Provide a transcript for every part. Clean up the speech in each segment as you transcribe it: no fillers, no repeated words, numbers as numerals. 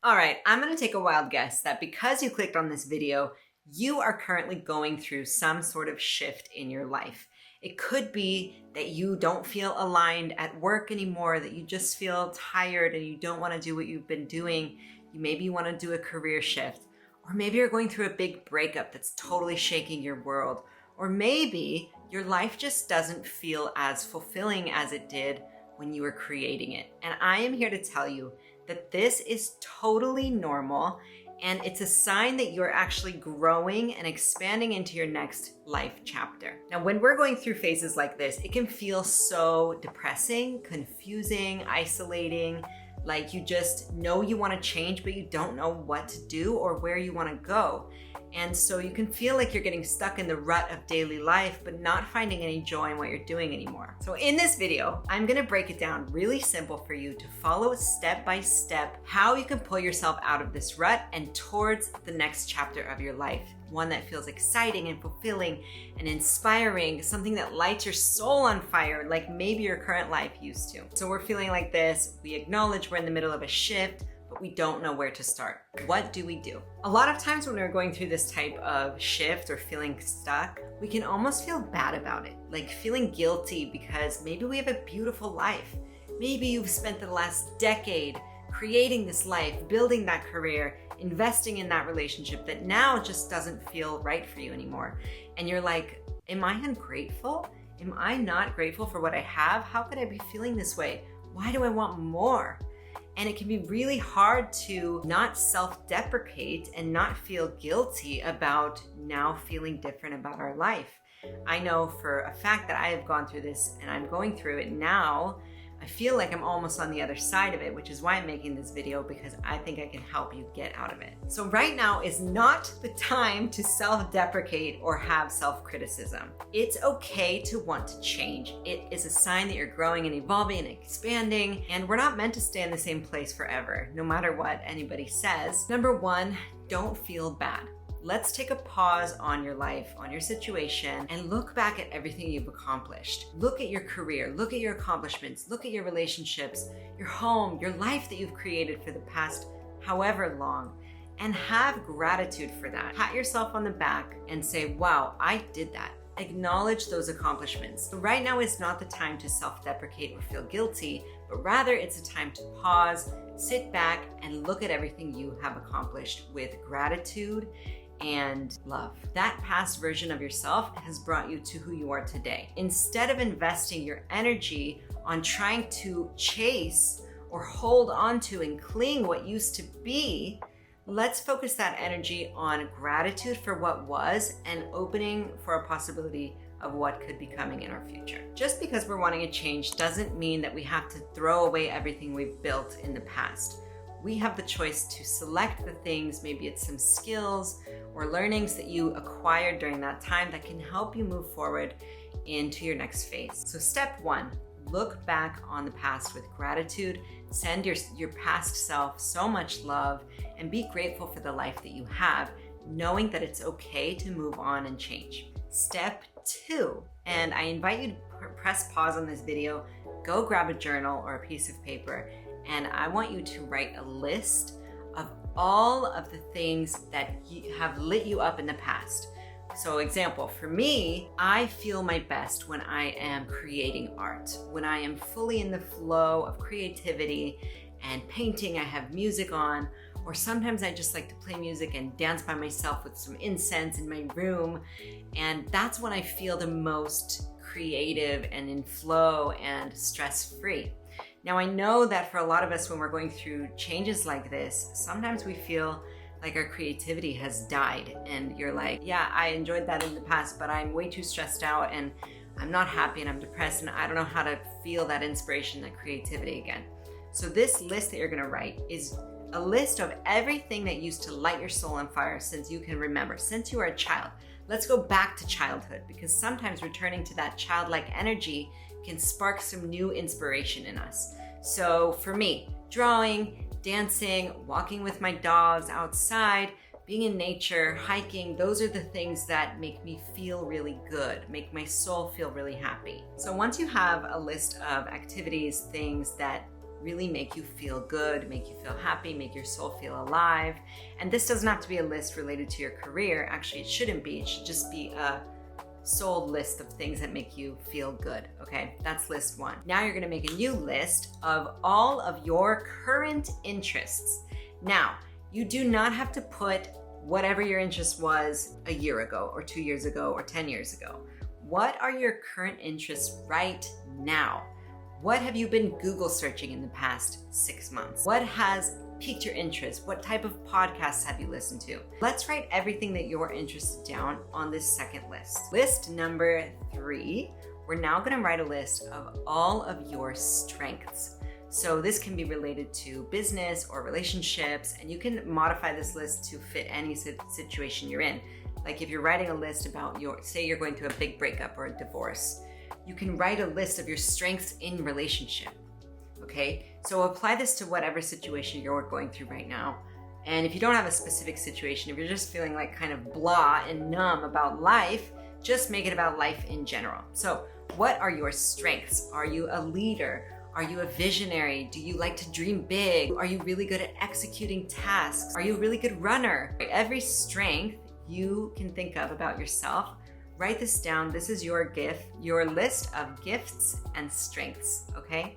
All right, I'm going to take a wild guess that because you clicked on this video, you are currently going through some sort of shift in your life. It could be that you don't feel aligned at work anymore, that you just feel tired and you don't want to do what you've been doing. Maybe you want to do a career shift, or maybe you're going through a big breakup that's totally shaking your world, or maybe your life just doesn't feel as fulfilling as it did when you were creating it. And I am here to tell you that this is totally normal, and it's a sign that you're actually growing and expanding into your next life chapter. Now, when we're going through phases like this, it can feel so depressing, confusing, isolating, like you just know you want to change, but you don't know what to do or where you want to go. And so you can feel like you're getting stuck in the rut of daily life, but not finding any joy in what you're doing anymore. So in this video, I'm going to break it down really simple for you to follow step by step how you can pull yourself out of this rut and towards the next chapter of your life. One that feels exciting and fulfilling and inspiring, something that lights your soul on fire like maybe your current life used to. So we're feeling like this, we acknowledge we're in the middle of a shift, but we don't know where to start. What do we do? A lot of times when we're going through this type of shift or feeling stuck, we can almost feel bad about it, like feeling guilty because maybe we have a beautiful life. Maybe you've spent the last decade creating this life, building that career, investing in that relationship that now just doesn't feel right for you anymore. And you're like, am I ungrateful? Am I not grateful for what I have? How could I be feeling this way? Why do I want more? And it can be really hard to not self-deprecate and not feel guilty about now feeling different about our life. I know for a fact that I have gone through this and I'm going through it now. I feel like I'm almost on the other side of it, which is why I'm making this video, because I think I can help you get out of it. So right now is not the time to self-deprecate or have self-criticism. It's okay to want to change. It is a sign that you're growing and evolving and expanding, and we're not meant to stay in the same place forever, no matter what anybody says. Number one, don't feel bad. Let's take a pause on your life, on your situation, and look back at everything you've accomplished. Look at your career, look at your accomplishments, look at your relationships, your home, your life that you've created for the past however long, and have gratitude for that. Pat yourself on the back and say, wow, I did that. Acknowledge those accomplishments. So right now is not the time to self-deprecate or feel guilty, but rather it's a time to pause, sit back, and look at everything you have accomplished with gratitude and love. That past version of yourself has brought you to who you are today. Instead of investing your energy on trying to chase or hold on to and cling what used to be, let's focus that energy on gratitude for what was and opening for a possibility of what could be coming in our future. Just because we're wanting a change doesn't mean that we have to throw away everything we've built in the past. We have the choice to select the things, maybe it's some skills or learnings that you acquired during that time that can help you move forward into your next phase. So step one, look back on the past with gratitude, send your past self so much love, and be grateful for the life that you have, knowing that it's okay to move on and change. Step two, and I invite you to press pause on this video, go grab a journal or a piece of paper, and I want you to write a list of all of the things that have lit you up in the past. So example, for me, I feel my best when I am creating art, when I am fully in the flow of creativity and painting, I have music on, or sometimes I just like to play music and dance by myself with some incense in my room. And that's when I feel the most creative and in flow and stress-free. Now, I know that for a lot of us, when we're going through changes like this, sometimes we feel like our creativity has died and you're like, yeah, I enjoyed that in the past, but I'm way too stressed out and I'm not happy and I'm depressed and I don't know how to feel that inspiration, that creativity again. So this list that you're gonna write is a list of everything that used to light your soul on fire since you can remember, since you were a child. Let's go back to childhood, because sometimes returning to that childlike energy can spark some new inspiration in us. So for me, drawing, dancing, walking with my dogs outside, being in nature, hiking, those are the things that make me feel really good, make my soul feel really happy. So once you have a list of activities, things that really make you feel good, make you feel happy, make your soul feel alive. And this doesn't have to be a list related to your career. Actually, it shouldn't be. It should just be a soul list of things that make you feel good, okay? That's list one. Now you're gonna make a new list of all of your current interests. Now, you do not have to put whatever your interest was a year ago or 2 years ago or 10 years ago. What are your current interests right now? What have you been Google searching in the past 6 months? What has piqued your interest? What type of podcasts have you listened to? Let's write everything that you're interested down on this second list. List number 3, we're now gonna write a list of all of your strengths. So this can be related to business or relationships, and you can modify this list to fit any situation you're in. Like if you're writing a list about say you're going through a big breakup or a divorce, you can write a list of your strengths in relationship, okay? So apply this to whatever situation you're going through right now. And if you don't have a specific situation, if you're just feeling like kind of blah and numb about life, just make it about life in general. So what are your strengths? Are you a leader? Are you a visionary? Do you like to dream big? Are you really good at executing tasks? Are you a really good runner? Every strength you can think of about yourself, write this down. This is your gift, your list of gifts and strengths, okay?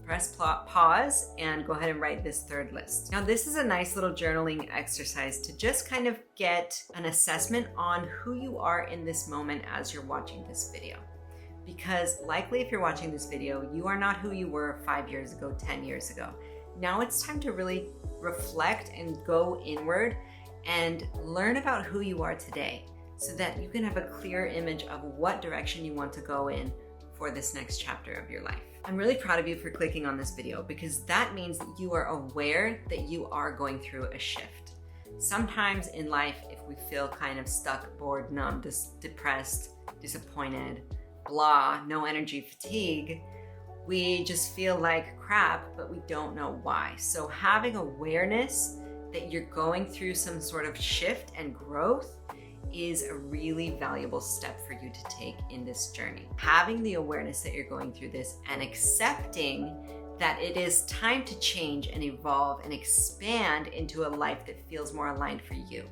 Press pause and go ahead and write this third list. Now, this is a nice little journaling exercise to just kind of get an assessment on who you are in this moment as you're watching this video. Because likely if you're watching this video, you are not who you were 5 years ago, 10 years ago. Now it's time to really reflect and go inward and learn about who you are today so that you can have a clear image of what direction you want to go in for this next chapter of your life. I'm really proud of you for clicking on this video because that means that you are aware that you are going through a shift. Sometimes in life, if we feel kind of stuck, bored, numb, depressed, disappointed, blah, no energy, fatigue, we just feel like crap, but we don't know why. So having awareness that you're going through some sort of shift and growth is a really valuable step for you to take in this journey. Having the awareness that you're going through this and accepting that it is time to change and evolve and expand into a life that feels more aligned for you.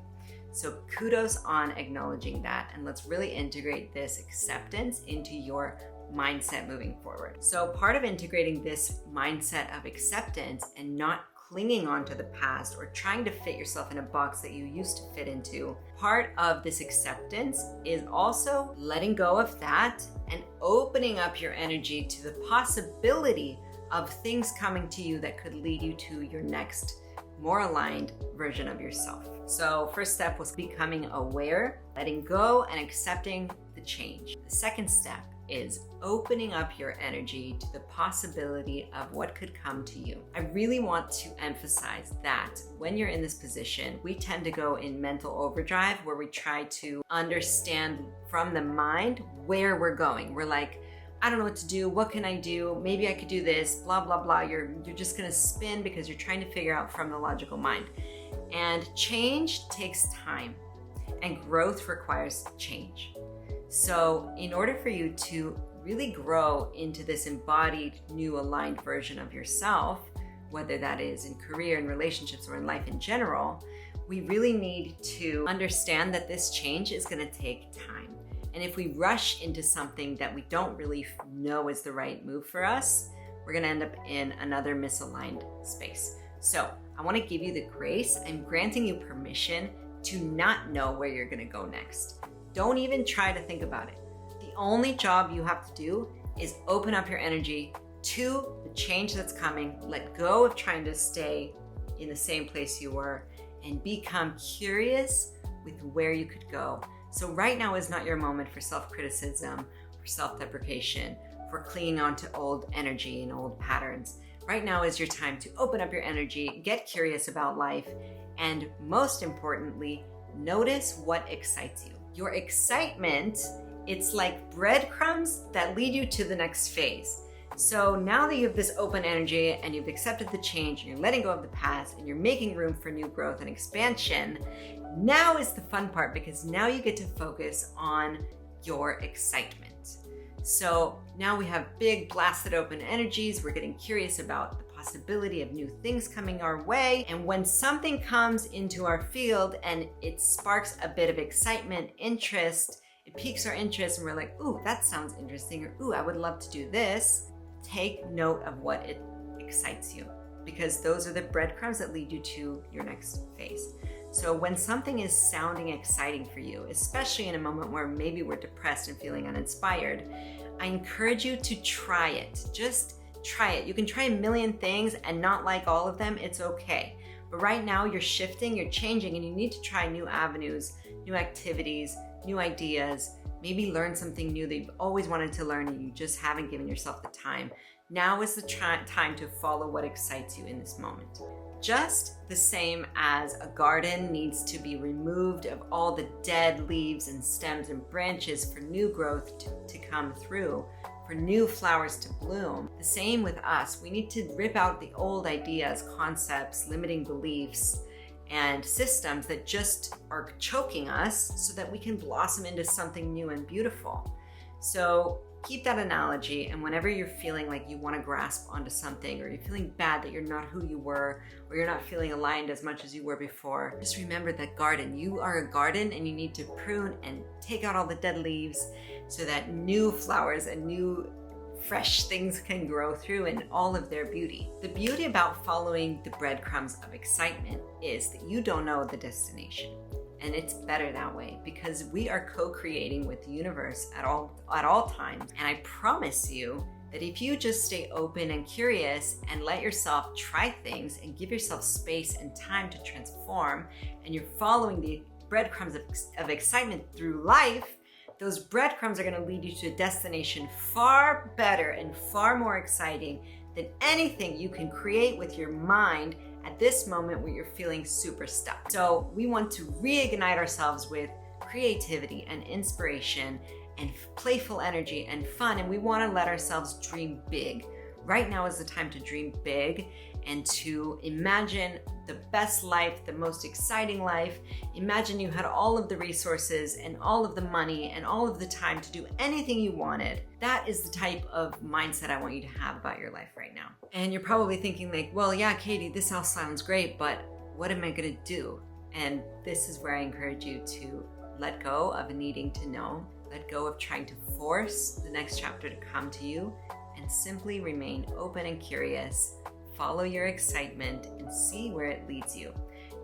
So kudos on acknowledging that, and let's really integrate this acceptance into your mindset moving forward. So part of integrating this mindset of acceptance and not clinging on to the past or trying to fit yourself in a box that you used to fit into, part of this acceptance is also letting go of that and opening up your energy to the possibility of things coming to you that could lead you to your next more aligned version of yourself. So first step was becoming aware, letting go and accepting the change. The second step is opening up your energy to the possibility of what could come to you. I really want to emphasize that when you're in this position, we tend to go in mental overdrive where we try to understand from the mind where we're going. We're like, I don't know what to do. What can I do? Maybe I could do this, blah, blah, blah. You're just gonna spin because you're trying to figure out from the logical mind. And change takes time and growth requires change. So in order for you to really grow into this embodied, new aligned version of yourself, whether that is in career and relationships or in life in general, we really need to understand that this change is gonna take time. And if we rush into something that we don't really know is the right move for us, we're gonna end up in another misaligned space. So I wanna give you the grace. I'm granting you permission to not know where you're gonna go next. Don't even try to think about it. The only job you have to do is open up your energy to the change that's coming, let go of trying to stay in the same place you were, and become curious with where you could go. So right now is not your moment for self-criticism, for self-deprecation, for clinging on to old energy and old patterns. Right now is your time to open up your energy, get curious about life, and most importantly, notice what excites you. Your excitement, it's like breadcrumbs that lead you to the next phase. So now that you have this open energy and you've accepted the change and you're letting go of the past and you're making room for new growth and expansion, now is the fun part because now you get to focus on your excitement. So now we have big blasted open energies. We're getting curious about the possibility of new things coming our way. And when something comes into our field and it sparks a bit of excitement, interest, it piques our interest and we're like, ooh, that sounds interesting, or ooh, I would love to do this. Take note of what it excites you, because those are the breadcrumbs that lead you to your next phase. So when something is sounding exciting for you, especially in a moment where maybe we're depressed and feeling uninspired, I encourage you to try it. Just try it. You can try a million things and not like all of them. It's okay. But right now you're shifting, you're changing, and you need to try new avenues, new activities, new ideas, maybe learn something new that you've always wanted to learn and you just haven't given yourself the time. Now is the time to follow what excites you in this moment. Just the same as a garden needs to be removed of all the dead leaves and stems and branches for new growth to come through, for new flowers to bloom. The same with us. We need to rip out the old ideas, concepts, limiting beliefs, and systems that just are choking us so that we can blossom into something new and beautiful. So keep that analogy, and whenever you're feeling like you want to grasp onto something, or you're feeling bad that you're not who you were, or you're not feeling aligned as much as you were before, just remember that garden. You are a garden and you need to prune and take out all the dead leaves so that new flowers and new fresh things can grow through in all of their beauty. The beauty about following the breadcrumbs of excitement is that you don't know the destination. And it's better that way, because we are co-creating with the universe at all times. And I promise you that if you just stay open and curious and let yourself try things and give yourself space and time to transform, and you're following the breadcrumbs of excitement through life, those breadcrumbs are going to lead you to a destination far better and far more exciting than anything you can create with your mind at this moment where you're feeling super stuck. So we want to reignite ourselves with creativity and inspiration and playful energy and fun, and we want to let ourselves dream big. Right now is the time to dream big and to imagine the best life, the most exciting life. Imagine you had all of the resources and all of the money and all of the time to do anything you wanted. That is the type of mindset I want you to have about your life right now. And you're probably thinking like, well, yeah, Katie, this all sounds great, but what am I gonna do? And this is where I encourage you to let go of needing to know, let go of trying to force the next chapter to come to you, and simply remain open and curious. Follow your excitement and see where it leads you.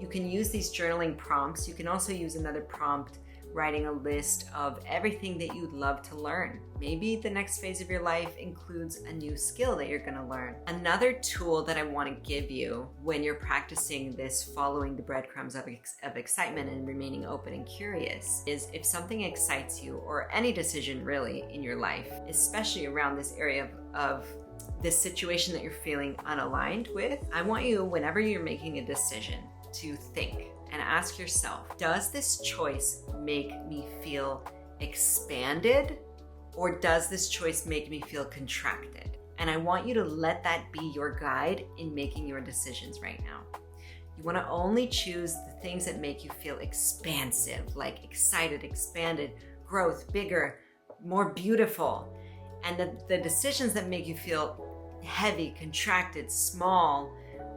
You can use these journaling prompts. You can also use another prompt, writing a list of everything that you'd love to learn. Maybe the next phase of your life includes a new skill that you're going to learn. Another tool that I want to give you when you're practicing this, following the breadcrumbs of excitement and remaining open and curious, is if something excites you, or any decision really in your life, especially around this area of this situation that you're feeling unaligned with, I want you, whenever you're making a decision, to think and ask yourself, does this choice make me feel expanded, or does this choice make me feel contracted? And I want you to let that be your guide in making your decisions right now. You want to only choose the things that make you feel expansive, like excited, expanded, growth, bigger, more beautiful. And the decisions that make you feel heavy, contracted, small,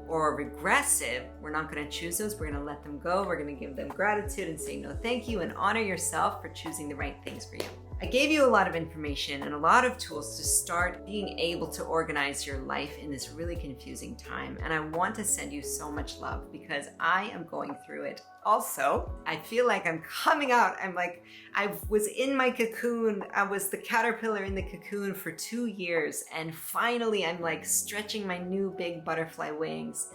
or regressive, we're not going to choose those. We're going to let them go. We're going to give them gratitude and say no thank you, and honor yourself for choosing the right things for you. I gave you a lot of information and a lot of tools to start being able to organize your life in this really confusing time. And I want to send you so much love, because I am going through it. Also, I feel like I'm coming out. I was in my cocoon. I was the caterpillar in the cocoon for 2 years. And finally, I'm like stretching my new big butterfly wings.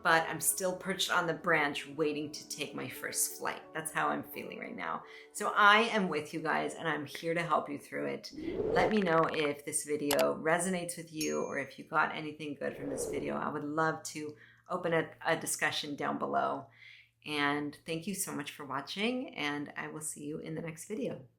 But I'm still perched on the branch waiting to take my first flight. That's how I'm feeling right now. So I am with you guys, and I'm here to help you through it. Let me know if this video resonates with you, or if you got anything good from this video. I would love to open a discussion down below. And thank you so much for watching, and I will see you in the next video.